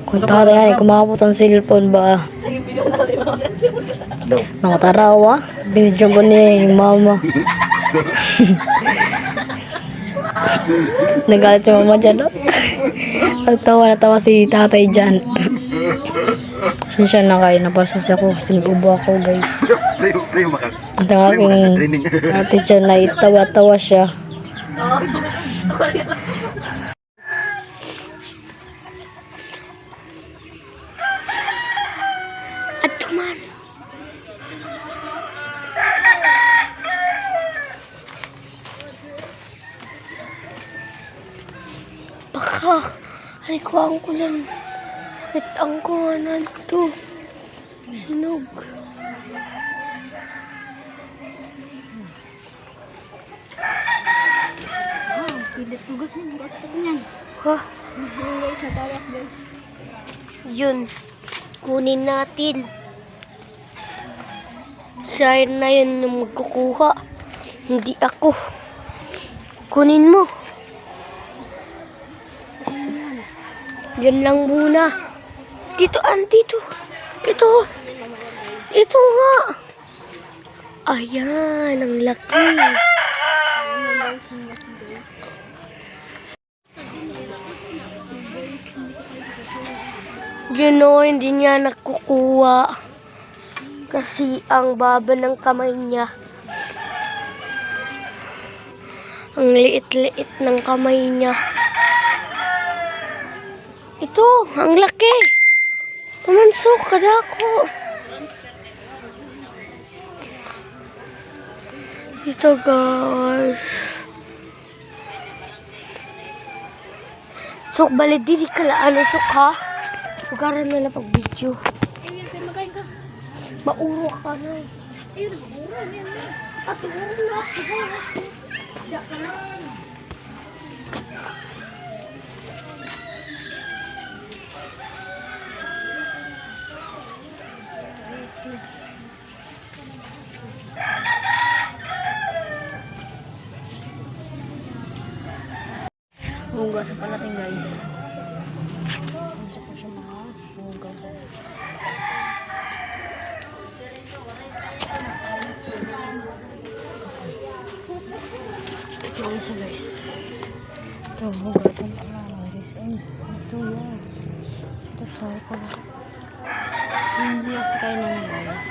Kung tatay yan, kumapot ang cellphone ba? Nakatarawa. Binidyan po ni mama. Nagalit si mama dyan, no? Natawa si tatay dyan. Siya na kayo, napasas ako kasi ubo ako, guys. At ang aking ate dyan na itawa-tawa siya. At tuman. Baka, ay kuhaan ko lang. Bakit ang kuhanan to? Hinog. Pilit tugas niya, bukas ka niyan. Ha? Guys, natarak guys. Yun. Kunin natin. Siya na yun na magkukuha. Hindi ako. Kunin mo. Diyan lang muna. Dito, dito. Ito. Ito nga. Ayan, ang laki. Yun o, hindi niya nakukuha. Kasi ang baba ng kamay niya. Ang liit-liit ng kamay niya. Ito, ang laki. Tumansok, kadako. Ito guys. Sok, balik didi kalaan na sok ha. Hugaran na lang pag video. Mauro ka na. Mauro niya. At mauro na. Diyak ka na. Hugasan pa natin guys. Yung isa guys. Ito, hugasan pa natin guys. Ito yan. Ito sabi ko na. Hindi kasi kayo naman guys.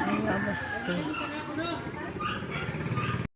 Ay, abas guys.